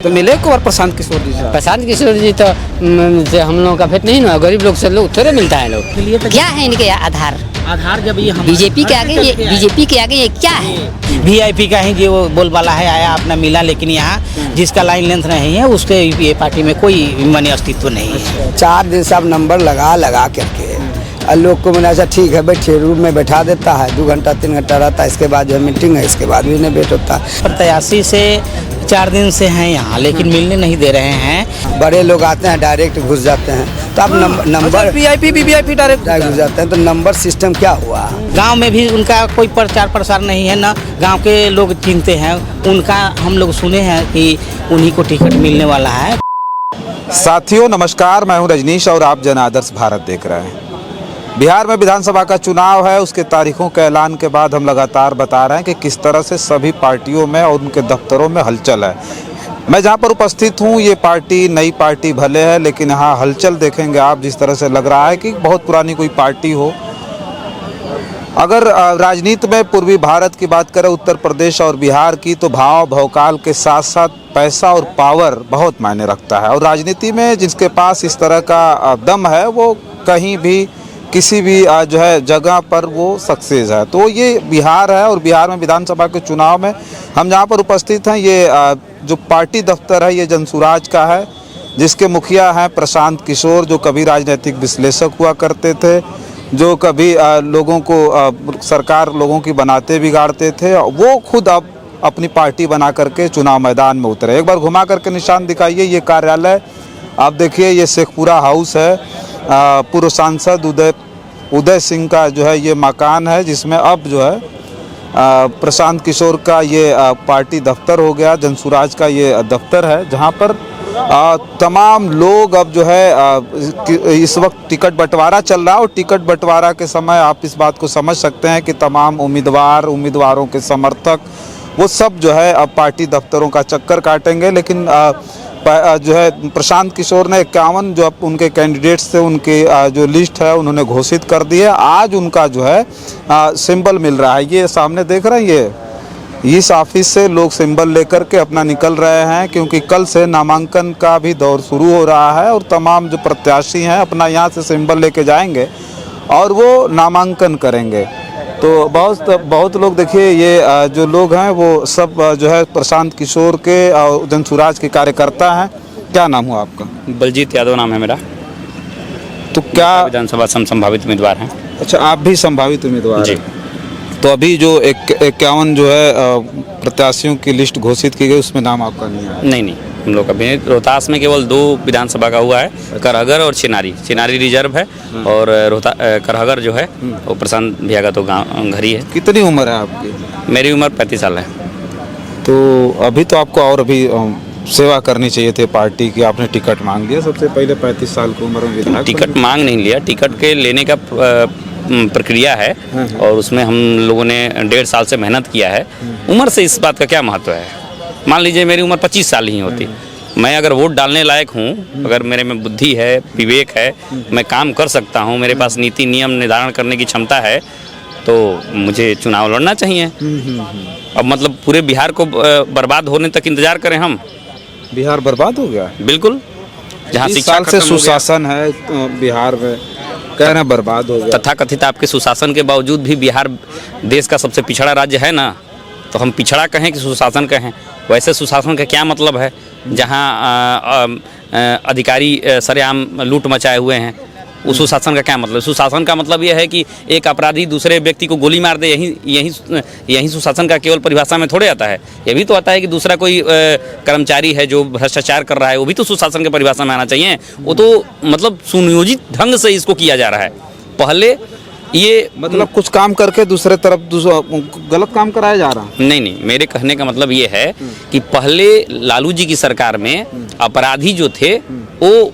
तो मिले को और प्रशांत किशोर जी से। प्रशांत किशोर जी तो हम लोगों का भेंट नहीं ना, गरीब लोग से लोग थोड़े मिलता है लोग। क्या है इनके आधार जब ये बीजेपी के आगे ये क्या है? वीआईपी का ही जो बोलबाला है, आया अपना मिला, लेकिन यहाँ जिसका लाइन लेंथ नहीं है उसके ये पार्टी में कोई माने अस्तित्व नहीं है। 4 दिन सब नंबर लगा करके लोग को मैंने ऐसा ठीक है बैठे रूम में बैठा देता है, 2 घंटा 3 घंटा रहता है, इसके बाद जो मीटिंग है, इसके बाद भी नहीं बैठ होता। प्रत्याशी से 4 दिन से हैं यहाँ, लेकिन मिलने नहीं दे रहे हैं। बड़े लोग आते हैं डायरेक्ट घुस जाते हैं, तो अब नंबर वीआईपी डायरेक्ट घुस जाते हैं, तो नंबर सिस्टम क्या हुआ? गांव में भी उनका कोई प्रचार प्रसार नहीं है ना, गांव के लोग चिंते हैं उनका। हम लोग सुने हैं कि उन्हीं को टिकट मिलने वाला है। साथियों नमस्कार, मैं हूं रजनीश और आप जन आदर्श भारत देख रहे हैं। बिहार में विधानसभा का चुनाव है, उसके तारीखों के ऐलान के बाद हम लगातार बता रहे हैं कि किस तरह से सभी पार्टियों में और उनके दफ्तरों में हलचल है। मैं जहां पर उपस्थित हूं, ये पार्टी नई पार्टी भले है, लेकिन यहाँ हलचल देखेंगे आप, जिस तरह से लग रहा है कि बहुत पुरानी कोई पार्टी हो। अगर राजनीति में पूर्वी भारत की बात करें, उत्तर प्रदेश और बिहार की, तो भाव भौकाल के साथ साथ पैसा और पावर बहुत मायने रखता है। और राजनीति में जिसके पास इस तरह का दम है, वो कहीं भी किसी भी जो है जगह पर वो सक्सेस है। तो ये बिहार है, और बिहार में विधानसभा के चुनाव में हम जहाँ पर उपस्थित हैं, ये जो पार्टी दफ्तर है ये जनसुराज का है, जिसके मुखिया हैं प्रशांत किशोर, जो कभी राजनीतिक विश्लेषक हुआ करते थे, जो कभी लोगों को सरकार लोगों की बनाते बिगाड़ते थे। वो खुद अब अपनी पार्टी बना करके चुनाव मैदान में उतरे। एक बार घुमा करके निशान दिखाइए, ये कार्यालय आप देखिए, ये शेखपुरा हाउस है। पूर्व सांसद उदय सिंह का जो है ये मकान है, जिसमें अब जो है प्रशांत किशोर का ये पार्टी दफ्तर हो गया। जनसुराज का ये दफ्तर है, जहां पर तमाम लोग अब जो है इस वक्त टिकट बंटवारा चल रहा है। और टिकट बंटवारा के समय आप इस बात को समझ सकते हैं कि तमाम उम्मीदवारों के समर्थक वो सब जो है अब पार्टी दफ्तरों का चक्कर काटेंगे। लेकिन जो है प्रशांत किशोर ने 51 जो उनके कैंडिडेट्स थे, उनकी जो लिस्ट है उन्होंने घोषित कर दी है। आज उनका जो है सिंबल मिल रहा है, ये सामने देख रहे हैं। ये इस ऑफिस से लोग सिंबल लेकर के अपना निकल रहे हैं, क्योंकि कल से नामांकन का भी दौर शुरू हो रहा है। और तमाम जो प्रत्याशी हैं अपना यहाँ से सिंबल लेके जाएंगे और वो नामांकन करेंगे। तो बहुत लोग देखिए, ये जो लोग हैं वो सब जो है प्रशांत किशोर के और जनसुराज के कार्यकर्ता हैं। क्या नाम हुआ आपका? बलजीत यादव नाम है मेरा। तो क्या विधानसभा संभावित उम्मीदवार हैं? अच्छा, आप भी संभावित उम्मीदवार जी। हैं। तो अभी जो 51 जो है प्रत्याशियों की लिस्ट घोषित की गई, उसमें नाम आपका नहीं है? नहीं, हम लोग अभी रोहतास में केवल 2 विधानसभा का हुआ है, करहगर और चिनारी रिजर्व है। और करहगर जो है वो प्रशांत भैया का तो गाँव घर ही है। कितनी उम्र है आपकी? मेरी उम्र 35 साल है। तो अभी तो आपको और अभी सेवा करनी चाहिए थी पार्टी की, आपने टिकट मांग लिया सबसे पहले 35 साल की उम्र में विधायक। टिकट मांग नहीं लिया, टिकट के लेने का प्रक्रिया है, और उसमें हम लोगों ने 1.5 साल से मेहनत किया है। उम्र से इस बात का क्या महत्व है? मान लीजिए मेरी उम्र 25 साल ही होती, मैं अगर वोट डालने लायक हूँ, अगर मेरे में बुद्धि है, विवेक है, मैं काम कर सकता हूँ, मेरे पास नीति नियम निर्धारण करने की क्षमता है, तो मुझे चुनाव लड़ना चाहिए। अब मतलब पूरे बिहार को बर्बाद होने तक इंतजार करें हम? बिहार बर्बाद हो गया? बिल्कुल। जहाँ 30 साल से सुशासन है बिहार में, कह रहे हैं बर्बाद हो गया। तथाकथित आपके सुशासन के बावजूद भी बिहार देश का सबसे पिछड़ा राज्य है ना, तो हम पिछड़ा कहें कि सुशासन कहें? वैसे सुशासन का क्या मतलब है जहां अधिकारी सरेआम लूट मचाए हुए हैं? उस सुशासन का क्या मतलब? सुशासन का मतलब यह है कि एक अपराधी दूसरे व्यक्ति को गोली मार दे, यही सुशासन का केवल परिभाषा में थोड़े आता है। ये भी तो आता है कि दूसरा कोई कर्मचारी है जो भ्रष्टाचार कर रहा है, वो भी तो सुशासन के परिभाषा में आना चाहिए। वो तो मतलब सुनियोजित ढंग से इसको किया जा रहा है। पहले ये मतलब कुछ काम करके दूसरे तरफ गलत काम कराया जा रहा है? नहीं, मेरे कहने का मतलब ये है कि पहले लालू जी की सरकार में अपराधी जो थे वो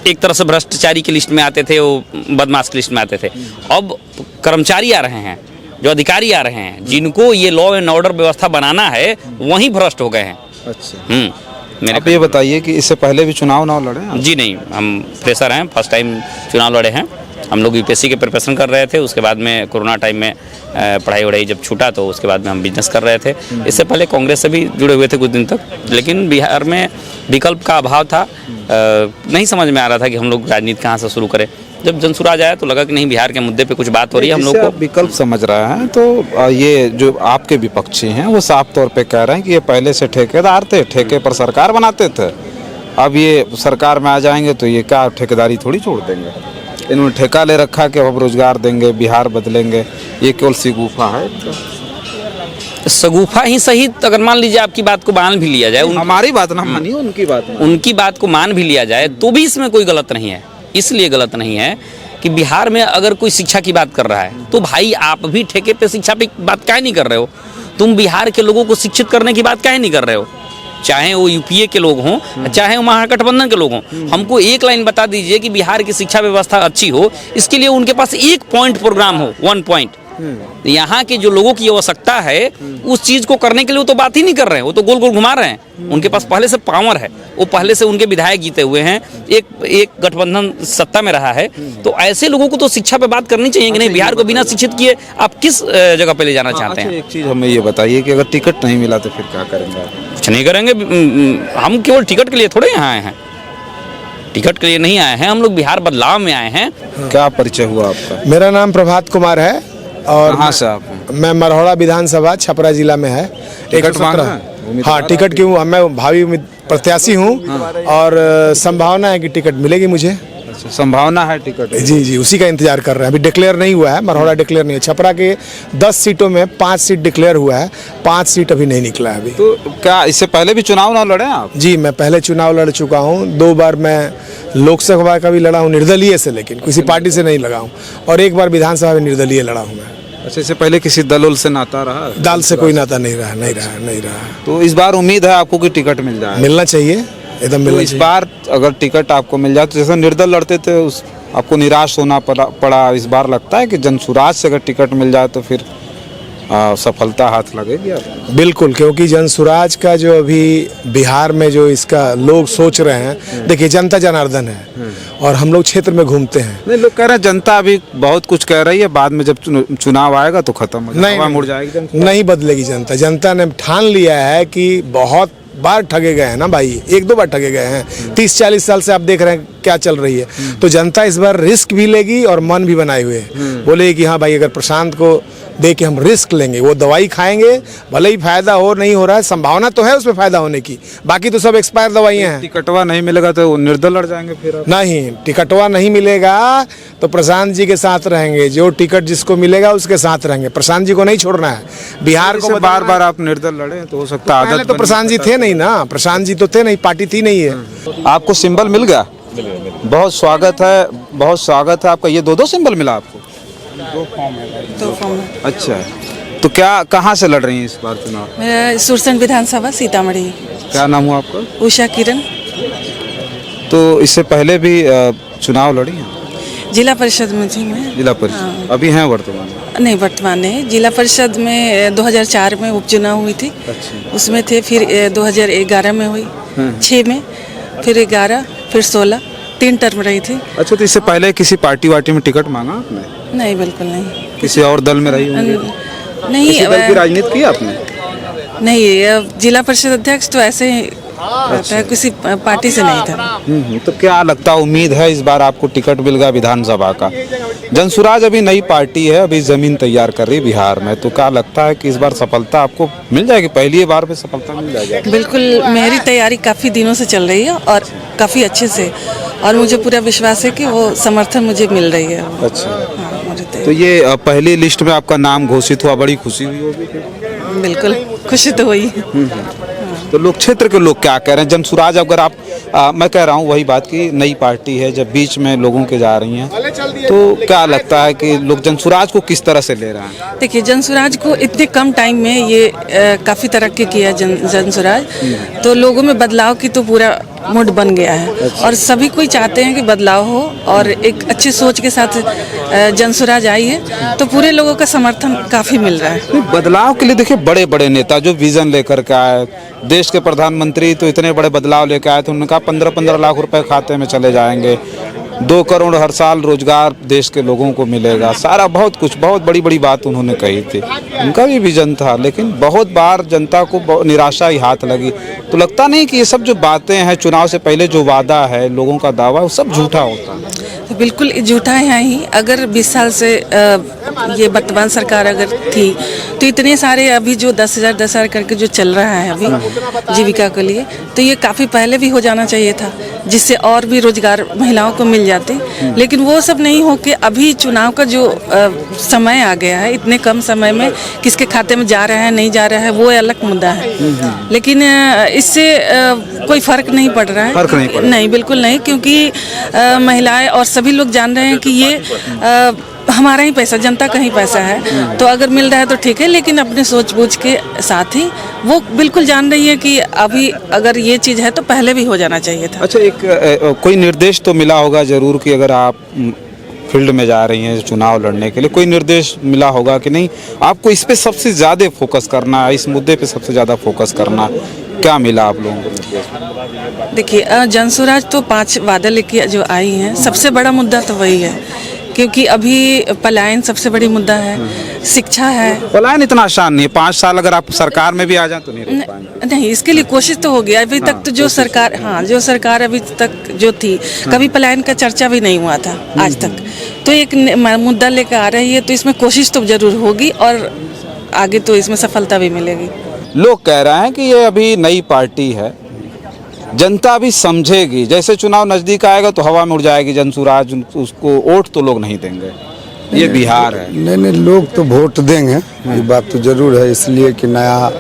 एक तरह से भ्रष्टाचारी की लिस्ट में आते थे, वो बदमाश की लिस्ट में आते थे। अब कर्मचारी आ रहे हैं, जो अधिकारी आ रहे हैं, जिनको ये लॉ एंड ऑर्डर व्यवस्था बनाना है, वहीं भ्रष्ट हो गए हैं। अच्छा, आप ये बताइए कि इससे पहले भी चुनाव लड़े हैं? जी नहीं, हम फ्रेशर हैं, फर्स्ट टाइम चुनाव लड़े हैं। हम लोग यूपीएससी के प्रिपरेशन कर रहे थे, उसके बाद में कोरोना टाइम में पढ़ाई वढ़ाई जब छूटा तो उसके बाद में हम बिजनेस कर रहे थे। इससे पहले कांग्रेस से भी जुड़े हुए थे कुछ दिन तक, लेकिन बिहार में विकल्प का अभाव था। नहीं समझ में आ रहा था कि हम लोग राजनीति कहाँ से शुरू करें। जब जनसुराज आया तो लगा कि नहीं, बिहार के मुद्दे पे कुछ बात हो रही है, हम लोग को विकल्प समझ रहे हैं। तो ये जो आपके विपक्षी हैं वो साफ तौर पे कह रहे हैं कि ये पहले से ठेकेदार थे, ठेके पर सरकार बनाते थे, अब ये सरकार में आ जाएंगे तो ये क्या ठेकेदारी थोड़ी छोड़ देंगे। इन्होंने ठेका ले रखा कि अब रोजगार देंगे, बिहार बदलेंगे, ये केवल शगुफा है। शगुफा ही सही, अगर मान लीजिए आपकी बात को मान भी लिया जाए, हमारी बात ना मानिए, उनकी बात को मान भी लिया जाए तो भी इसमें कोई गलत नहीं है। इसलिए गलत नहीं है कि बिहार में अगर कोई शिक्षा की बात कर रहा है तो भाई आप भी ठेके पे शिक्षा पे बात काहे नहीं कर रहे हो? तुम बिहार के लोगों को शिक्षित करने की बात काहे नहीं कर रहे हो? चाहे वो यूपीए के लोग हों, चाहे वो महागठबंधन के लोग हों, हमको एक लाइन बता दीजिए कि बिहार की शिक्षा व्यवस्था अच्छी हो, इसके लिए उनके पास एक पॉइंट प्रोग्राम हो, 1 पॉइंट। यहाँ के जो लोगों की आवश्यकता है उस चीज को करने के लिए वो तो बात ही नहीं कर रहे हैं, वो तो गोल गोल घुमा रहे हैं। उनके पास पहले से पावर है, वो पहले से उनके विधायक जीते हुए हैं, एक गठबंधन सत्ता में रहा है, तो ऐसे लोगों को तो शिक्षा पे बात करनी चाहिए कि नहीं, बिहार को बिना शिक्षित किए आप किस जगह पे ले जाना चाहते हैं? एक चीज हमें ये बताइए कि अगर टिकट नहीं मिला तो फिर क्या करेंगे? कुछ नहीं करेंगे, हम केवल टिकट के लिए थोड़े यहाँ आए हैं, टिकट के लिए नहीं आए हैं, हम लोग बिहार बदलाव में आए हैं। क्या परिचय हुआ आपका? मेरा नाम प्रभात कुमार है और कहाँ से आप? मैं मरहौड़ा विधानसभा छपरा जिला में है। टिकट मांग रहे हैं? हाँ, टिकट क्यों, मैं भावी प्रत्याशी हूँ और संभावना है कि टिकट मिलेगी मुझे। संभावना है टिकट? जी, उसी का इंतजार कर रहे हैं। अभी डिक्लेयर नहीं हुआ है, मरहौड़ा डिक्लेयर नहीं है। छपरा के 10 सीटों में 5 सीट डिक्लेयर हुआ है, 5 सीट अभी नहीं निकला है अभी। तो क्या इससे पहले भी चुनाव ना लड़े आप? जी, मैं पहले चुनाव लड़ चुका हूँ, 2 बार मैं लोकसभा का भी लड़ा हूँ निर्दलीय से, लेकिन किसी पार्टी से नहीं लगा हूँ, और 1 बार विधानसभा में निर्दलीय लड़ा हूँ मैं। अच्छा, इससे पहले किसी दल से नाता रहा? दल से कोई नाता नहीं रहा। तो इस बार उम्मीद है आपको कि टिकट मिल जाए? मिलना चाहिए, एकदम मिलना तो इस चाहिए। बार अगर टिकट आपको मिल जाए तो जैसे निर्दल लड़ते थे उस आपको निराश होना पड़ा, इस बार लगता है कि जनसुराज से अगर टिकट मिल जाए तो फिर सफलता हाथ लगेगी आपको? बिल्कुल, क्योंकि जनसुराज का जो अभी बिहार में जो इसका लोग सोच रहे हैं, देखिए जनता जनार्दन है और हम लोग क्षेत्र में घूमते हैं। नहीं, लोग कह रहे हैं जनता अभी बहुत कुछ कह रही है, बाद में जब चुनाव आएगा तो खत्म हो जाएगा, मुड़ जाएगी। नहीं बदलेगी जनता। जनता ने ठान लिया है कि बहुत बार ठगे गए हैं ना भाई, 1-2 बार ठगे गए हैं। 30-40 साल से आप देख रहे हैं क्या चल रही है। तो जनता इस बार रिस्क भी लेगी और मन भी बनाए हुए है, बोले कि हाँ भाई, अगर प्रशांत को दे के हम रिस्क लेंगे, वो दवाई खाएंगे, भले ही फायदा हो नहीं हो रहा है, संभावना तो है उसमें फायदा होने की, बाकी तो सब एक्सपायर दवाइयाँ हैं। टिकटवा नहीं मिलेगा तो निर्दल लड़ जाएंगे फिर आप? नहीं, टिकटवा नहीं मिलेगा तो प्रशांत जी के साथ रहेंगे, जो टिकट जिसको मिलेगा उसके साथ रहेंगे। प्रशांत जी को नहीं छोड़ना है, बिहार को बार बार आप निर्दल लड़े तो हो सकता है पहले तो प्रशांत जी थे नहीं ना, प्रशांत जी तो थे नहीं, पार्टी थी नहीं है। आपको सिंबल मिल गया? बहुत स्वागत है, बहुत स्वागत है आपका। ये 2 सिंबल मिला आपको? 2 फॉर्म है। अच्छा, तो क्या कहाँ से लड़ रही हैं इस बार चुनाव? मेरा सुरसन विधानसभा सीतामढ़ी। क्या नाम हुआ आपका? उषा किरण। तो इससे पहले भी चुनाव लड़ी हैं? जिला परिषद में थी मैं। जिला परिषद अभी हैं वर्तमान में? नहीं, वर्तमान नहीं। जिला परिषद में 2004 में उपचुनाव हुई थी। अच्छा। उसमें थे, फिर 2011 में हुई, 6 में, फिर 11, फिर 16, 3 टर्म रही थी। अच्छा, तो इससे पहले किसी पार्टी वार्टी में टिकट मांगा आपने? नहीं, बिल्कुल नहीं। किसी और दल में रही होंगी? नहीं, किसी दल की राजनीति की आपने? नहीं, जिला परिषद अध्यक्ष तो ऐसे ही रहता है, किसी पार्टी से नहीं था। तो क्या लगता है, उम्मीद है इस बार आपको टिकट मिल गया विधानसभा का? जनसुराज अभी नई पार्टी है, अभी जमीन तैयार कर रही है बिहार में, तो क्या लगता है कि इस बार सफलता आपको मिल जाएगी? पहली बार में सफलता मिल जाएगी? बिल्कुल, मेरी तैयारी काफ़ी दिनों से चल रही है और काफ़ी अच्छे से, और मुझे पूरा विश्वास है कि वो समर्थन मुझे मिल रही है। अच्छा, हाँ, मुझे तो ये पहली लिस्ट में आपका नाम घोषित हुआ, बड़ी खुशी हुई होगी? बिल्कुल खुशी तो हुई। तो लोग, क्षेत्र के लोग क्या कह रहे हैं? जनसुराज अगर आप मैं कह रहा हूँ वही बात कि नई पार्टी है, जब बीच में लोगों के जा रही हैं, तो क्या लगता है कि लोग जनसुराज को किस तरह से ले रहे हैं? देखिए, जनसुराज को इतने कम टाइम में ये काफ़ी तरक्की किया जनसुराज, तो लोगों में बदलाव की तो पूरा मूड बन गया है। अच्छा। और सभी कोई चाहते हैं कि बदलाव हो और एक अच्छी सोच के साथ जनसुराज आई है, तो पूरे लोगों का समर्थन काफ़ी मिल रहा है। बदलाव के लिए देखिए, बड़े बड़े नेता जो विजन लेकर के आए, देश के प्रधानमंत्री तो इतने बड़े बदलाव लेकर आए थे, उन्होंने कहा 15-15 लाख रुपए खाते में चले जाएंगे, 2 करोड़ हर साल रोजगार देश के लोगों को मिलेगा, सारा बहुत कुछ, बहुत बड़ी बड़ी बात उन्होंने कही थी। उनका भी विजन था, लेकिन बहुत बार जनता को निराशा ही हाथ लगी। तो लगता नहीं कि ये सब जो बातें हैं, चुनाव से पहले जो वादा है, लोगों का दावा, वो सब झूठा होता है? बिल्कुल झूठा है ही। अगर 20 साल से ये वर्तमान सरकार अगर थी तो इतने सारे अभी जो 10,000 करके जो चल रहा है अभी जीविका के लिए, तो ये काफ़ी पहले भी हो जाना चाहिए था, जिससे और भी रोजगार महिलाओं को मिल जाते। लेकिन वो सब नहीं हो के अभी चुनाव का जो समय आ गया है, इतने कम समय में किसके खाते में जा रहा है नहीं जा रहा है वो अलग मुद्दा है। लेकिन इससे कोई फर्क नहीं पड़ रहा है। फर्क नहीं पड़ रहा है। नहीं, बिल्कुल नहीं, क्योंकि महिलाएं और सभी लोग जान रहे हैं कि ये हमारा ही पैसा, जनता का ही पैसा है। तो अगर मिल रहा है तो ठीक है, लेकिन अपने सोच बूझ के साथ ही वो बिल्कुल जान रही है कि अभी अगर ये चीज़ है तो पहले भी हो जाना चाहिए था। अच्छा, एक कोई निर्देश तो मिला होगा जरूर कि अगर आप फील्ड में जा रही हैं चुनाव लड़ने के लिए, कोई निर्देश मिला होगा कि नहीं आपको इस पे सबसे ज़्यादा फोकस करना है, इस मुद्दे पे सबसे ज़्यादा फोकस करना? क्या मिला आप लोगों को? देखिए, जनसुराज तो 5 वादा लेके जो आई हैं, सबसे बड़ा मुद्दा तो वही है, क्योंकि अभी पलायन सबसे बड़ी मुद्दा है, शिक्षा है। पलायन इतना आसान नहीं है, 5 साल अगर आप सरकार में भी आ जाए तो नहीं रोक पाएंगे। नहीं, इसके लिए कोशिश तो हो गया अभी तक। तो जो सरकार, जो सरकार अभी तक जो थी, कभी पलायन का चर्चा भी नहीं हुआ था आज तक। तो एक मुद्दा लेकर आ रही है, तो इसमें कोशिश तो जरूर होगी और आगे तो इसमें सफलता भी मिलेगी। लोग कह रहे हैं कि ये अभी नई पार्टी है, जनता भी समझेगी, जैसे चुनाव नजदीक आएगा तो हवा में उड़ जाएगी जनसुराज, उसको वोट तो लोग नहीं देंगे। ये बिहार है। नहीं, लोग तो वोट देंगे, ये बात तो जरूर है, इसलिए कि नया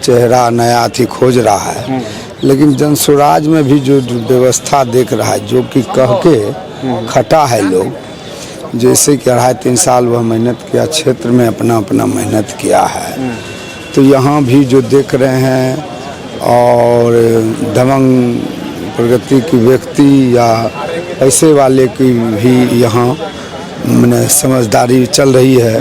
चेहरा, नया अथी खोज रहा है। लेकिन जनसुराज में भी जो व्यवस्था देख रहा है, जो कि कह के खटा है लोग, जैसे कि 2.5-3 साल वह मेहनत किया, क्षेत्र में अपना मेहनत किया है, तो यहाँ भी जो देख रहे हैं और दबंग प्रगति की व्यक्ति या पैसे वाले की भी यहाँ मैंने समझदारी चल रही है।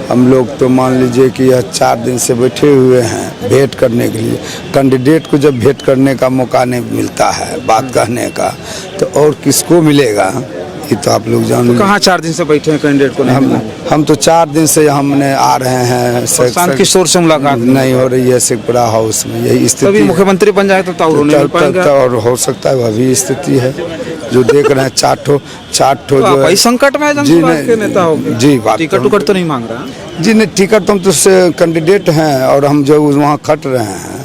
हम लोग तो मान लीजिए कि यह 4 दिन से बैठे हुए हैं भेंट करने के लिए। कैंडिडेट को जब भेंट करने का मौका नहीं मिलता है, बात कहने का, तो और किसको मिलेगा? ये तो आप लोग जान। तो कहाँ 4 दिन से बैठे हैं कैंडिडेट को? हम तो 4 दिन से हमने आ रहे हैं। शांत किशोर से मुलाकात नहीं हो रही है शेखपुरा हाउस में, यही स्थिति। तभी मुख्यमंत्री बन जाए तो और हो सकता है, वह भी स्थिति है जो देख रहे हैं। 4 ठो जो भाई संकट में जनसुराज के नेता हो जी। बात टिकट तो नहीं मांग रहा जी? नहीं, टिकट तो हम तो कैंडिडेट हैं और हम जो वहाँ खट रहे हैं,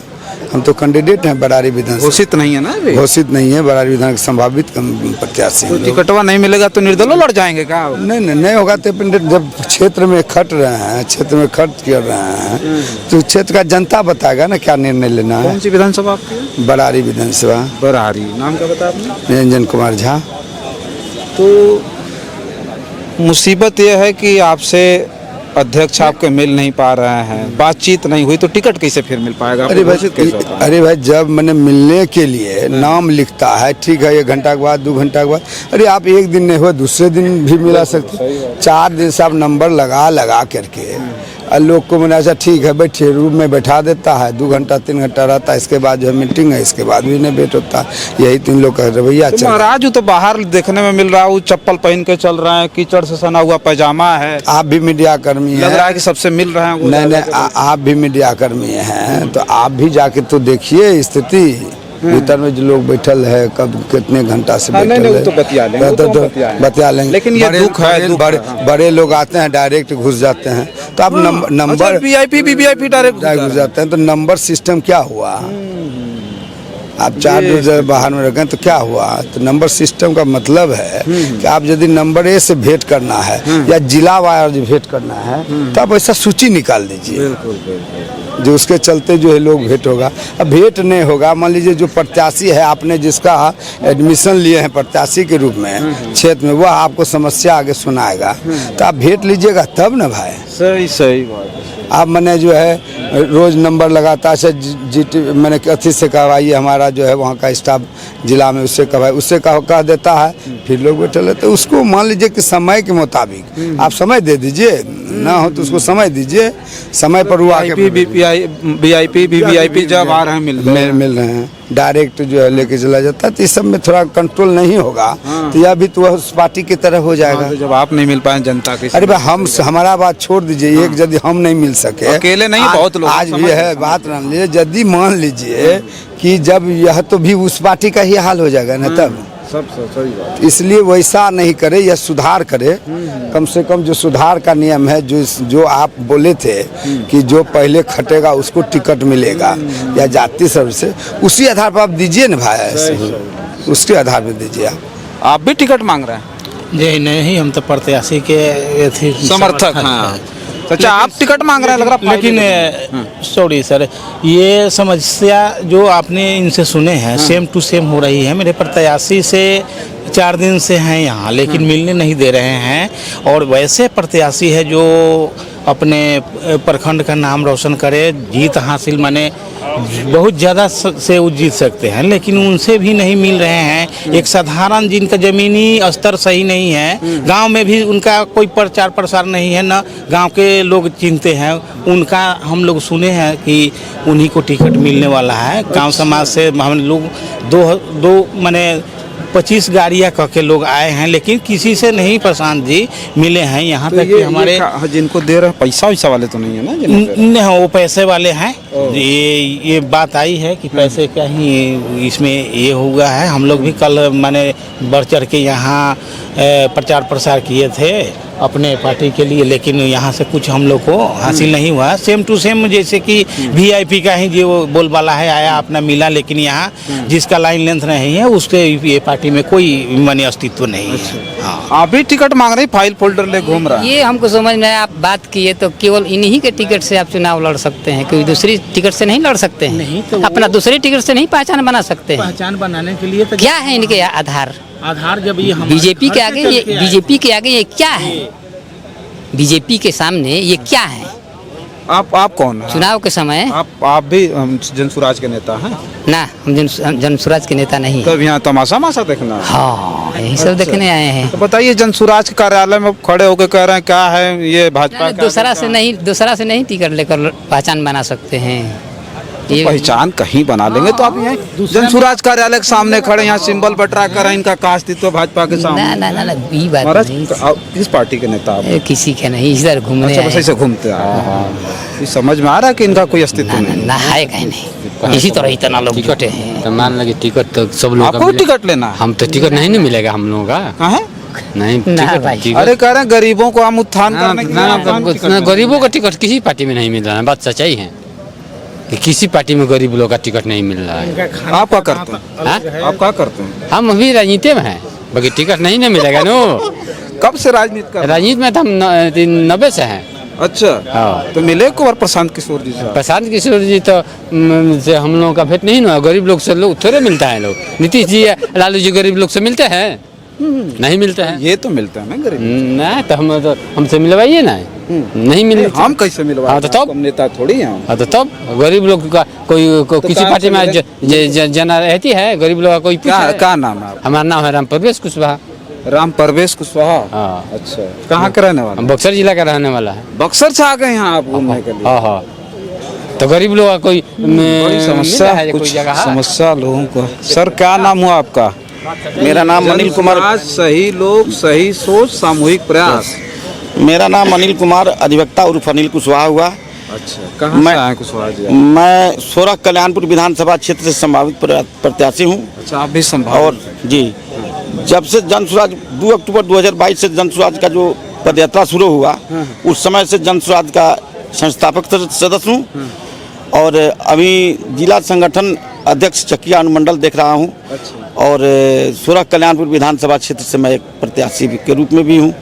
हम तो कैंडिडेट हैं बरारी विधानसभा। घोषित नहीं है ना? घोषित नहीं है, बरारी विधान के संभावित प्रत्याशी। तो टिकटवा नहीं मिलेगा तो निर्दलीय लड़ जाएंगे क्या? नहीं होगा तो जब क्षेत्र में खट रहे हैं, क्षेत्र में खर्च कर रहे हैं, तो क्षेत्र का जनता बताएगा ना क्या निर्णय लेना है। कौन सी विधानसभा आपकी? बरारी विधानसभा। बरारी, नाम क्या बताया आपने? निरंजन कुमार झा। तो मुसीबत यह है कि आपसे अध्यक्ष आपके मिल नहीं पा रहे हैं, बातचीत नहीं हुई, तो टिकट कैसे फिर मिल पाएगा? अरे भाई जब मैंने मिलने के लिए नाम लिखता है, ठीक है, 1 घंटा के बाद 2 घंटा के बाद, अरे आप एक दिन नहीं हुआ दूसरे दिन भी मिला सकते। 4 दिन से आप नंबर लगा करके लोग को मैंने ऐसा ठीक है बैठिए, रूम में बैठा देता है, 2 घंटा 3 घंटा रहता है, इसके बाद जो है मीटिंग है, इसके बाद भी नहीं भेंट होता। यही 3 लोग का रवैया चल रहा है। महाराज तो बाहर देखने में मिल रहा है, वो चप्पल पहन के चल रहे हैं, कीचड़ से सना हुआ पैजामा है। आप भी मीडिया कर्मी हैं, लग रहा है कि सबसे मिल रहे हैं। नहीं, आप भी मीडिया कर्मी हैं, तो आप भी जाके तो देखिए स्थिति भीतर में जो लोग बैठल है, कब कितने घंटा से बैठल है, तो बतिया लेंगे। लेकिन ये दुख है, बड़े लोग आते हैं डायरेक्ट घुस जाते हैं, तो आप नंबर वीआईपी डायरेक्ट घुस जाते हैं, तो नंबर सिस्टम क्या हुआ? आप 4 दिन बाहर में रखें तो क्या हुआ? तो नंबर सिस्टम का मतलब है कि आप यदि नंबर ए से भेंट करना है या जिला वार भेंट करना है, तो आप ऐसा सूची निकाल दीजिए जो उसके चलते जो है लोग भेंट होगा। अब भेंट नहीं होगा, मान लीजिए जो प्रत्याशी है, आपने जिसका एडमिशन लिए हैं प्रत्याशी के रूप में क्षेत्र में, वह आपको समस्या आगे सुनाएगा, तो आप भेंट लीजिएगा तब ना भाई। सही बात है। आप मैंने जो है रोज नंबर लगाता है, जीटी मैंने अथी से कहवाइए, हमारा जो है वहाँ का स्टाफ जिला में, उससे कहवाई, उससे कह देता है, फिर लोग बैठे रहते। उसको मान लीजिए कि समय के मुताबिक आप समय दे दीजिए, ना हो तो उसको समय दीजिए, समय पर वो आके वीआईपी जब आ रहे हैं मिल रहे हैं, डायरेक्ट जो है लेके चला जाता है, तो इस सब में थोड़ा कंट्रोल नहीं होगा तो यह भी तो वह उस पार्टी की तरह हो जाएगा। तो जब आप नहीं मिल पाए जनता के, अरे भाई हम हमारा बात छोड़ दीजिए, एक यदि हम नहीं मिल सके, अकेले नहीं, बहुत लोग आज भी है बात मान लीजिए, यदि मान लीजिए कि जब यह तो भी उस पार्टी का ही हाल हो जाएगा ना, तब सब सही बात। इसलिए वैसा नहीं करे, या सुधार करे, कम से कम जो सुधार का नियम है, जो आप बोले थे कि जो पहले खटेगा उसको टिकट मिलेगा या जाति सब से, उसी आधार पर आप दीजिए ना भाई, ऐसे उसके आधार पर दीजिए। आप भी टिकट मांग रहे हैं? जी नहीं, हम तो प्रत्याशी के समर्थक हैं। अच्छा, आप टिकट मांग रहे हैं लग रहा है। लेकिन सॉरी सर, ये समस्या जो आपने इनसे सुने हैं सेम टू सेम हो रही है। मेरे प्रत्याशी से 4 दिन से हैं यहाँ, लेकिन मिलने नहीं दे रहे हैं। और वैसे प्रत्याशी है जो अपने प्रखंड का नाम रोशन करे, जीत हासिल माने बहुत ज़्यादा से वो जीत सकते हैं, लेकिन उनसे भी नहीं मिल रहे हैं। एक साधारण जिनका ज़मीनी स्तर सही नहीं है, गांव में भी उनका कोई प्रचार प्रसार नहीं है, ना गांव के लोग चिंते हैं उनका। हम लोग सुने हैं कि उन्हीं को टिकट मिलने वाला है। गांव समाज से हम लोग दो माने 25 गाड़ियाँ कह के लोग आए हैं, लेकिन किसी से नहीं प्रशांत जी मिले हैं। यहाँ तक कि हमारे जिनको दे रहे हैं पैसा वैसा वाले तो नहीं है ना? नहीं, वो पैसे वाले हैं। ये बात आई है कि पैसे का ही इसमें ये हुआ है। हम लोग भी कल माने बढ़ चढ़ के यहाँ प्रचार प्रसार किए थे अपने पार्टी के लिए, लेकिन यहाँ से कुछ हम लोग को हासिल नहीं हुआ। सेम टू सेम जैसे कि वीआईपी का ही जो बोलबाला है आया अपना मिला, लेकिन यहाँ जिसका लाइन लेंथ नहीं है उसके ये पार्टी में कोई माने अस्तित्व नहीं है। हाँ। आप भी टिकट मांग रहे हैं, फाइल फोल्डर ले घूम रहा है। ये हमको समझ में आया। आप बात किए तो केवल इन्हीं के टिकट से आप चुनाव लड़ सकते हैं, कोई दूसरी टिकट से नहीं लड़ सकते हैं। नहीं तो अपना दूसरी टिकट से नहीं पहचान बना सकते हैं। पहचान बनाने के लिए तो क्या है इनके आधार? आधार जब ये बीजेपी के आगे ये क्या है? बीजेपी के सामने ये क्या है? आप कौन है? चुनाव के समय आप भी जनसुराज के नेता हैं ना? हम जनसुराज के नेता नहीं तब यहाँ तमाशा देखना है। हाँ, यही सब देखने आए हैं। तो बताइए, जनसुराज के कार्यालय में खड़े होकर कह रहे हैं क्या है ये भाजपा का? दूसरा से नहीं टिकट लेकर पहचान बना सकते हैं। तो पहचान कहीं बना लेंगे तो आप यहाँ जनसुराज कार्यालय के सामने खड़े, यहाँ सिंबल बटरा कर इनका का अस्तित्व भाजपा के सामने। ना, ये बात नहीं। किस पार्टी के नेता आप? किसी के नहीं, इधर घूमने। अच्छा, बस ऐसे घूमते हैं। समझ में आ रहा है कि इनका कोई अस्तित्व नहीं है कहीं नहीं। इसी तरह इतना लोग टिकट है। तो मान लगे टिकट तो सब लोग आपको टिकट लेना? हम तो टिकट नहीं ना मिलेगा हम लोगों का। कहाँ नहीं टिकट? अरे कह रहे हैं गरीबों को हम उत्थान करने के लिए। गरीबों का टिकट किसी पार्टी में नहीं मिल रहा है। बात सच्चाई है कि किसी पार्टी में गरीब लोग का टिकट नहीं मिल रहा है। आप क्या करते हैं? आप क्या करते हैं? हम अभी राजनीति में हैं, बाकी टिकट नहीं ना मिलेगा नो। कब से राजनीति कर? राजनीति में तो हम 90 से हैं। अच्छा, हाँ। तो मिले को प्रशांत किशोर जी से? प्रशांत किशोर जी तो से हम लोगों का भेंट नहीं हुआ। गरीब लोग से लोग थोड़े मिलता है। लोग नीतीश जी लालू जी गरीब लोग से मिलते हैं? नहीं मिलते हैं। ये तो मिलता है ना गरीब। नहीं तो हमसे मिलवाइए ना। नहीं मिल, हम कैसे मिलवा? हाँ, तो तब नेता थोड़ी हैं। हाँ, तो तब गरीब लोग का किसी पार्टी में जना रहती है। गरीब लोग का कोई क्या नाम है? हमारा नाम है राम परवेश कुशवाहा। राम परवेश कुशवाहा? हाँ। अच्छा, कहाँ के रहने वाला? बक्सर जिला का रहने वाला है। बक्सर से आ गए यहाँ आप घूमने के लिए? हाँ। तो गरीब लोग का कोई समस्या है, कुछ समस्या लोगों को। सर, क्या नाम हुआ आपका? मेरा नाम अनिल कुमार। सही लोग, सही सोच, सामूहिक प्रयास। मेरा नाम अनिल कुमार, अधिवक्ता उर्फ अनिल कुशवाहा हुआ। अच्छा, कहाँ से आए कुशवाहा जी? मैं सोरह कल्याणपुर विधानसभा क्षेत्र से संभावित प्रत्याशी हूँ। अच्छा, आप भी संभावित? और जी, जब से जनसुराज 2 अक्टूबर 2022 से जनसुराज का जो पदयात्रा शुरू हुआ, उस समय से जनसुराज का संस्थापक सदस्य हूँ और अभी जिला संगठन अध्यक्ष चकिया अनुमंडल देख रहा हूँ। और सोरह कल्याणपुर विधानसभा क्षेत्र से मैं एक प्रत्याशी के रूप में भी हूँ।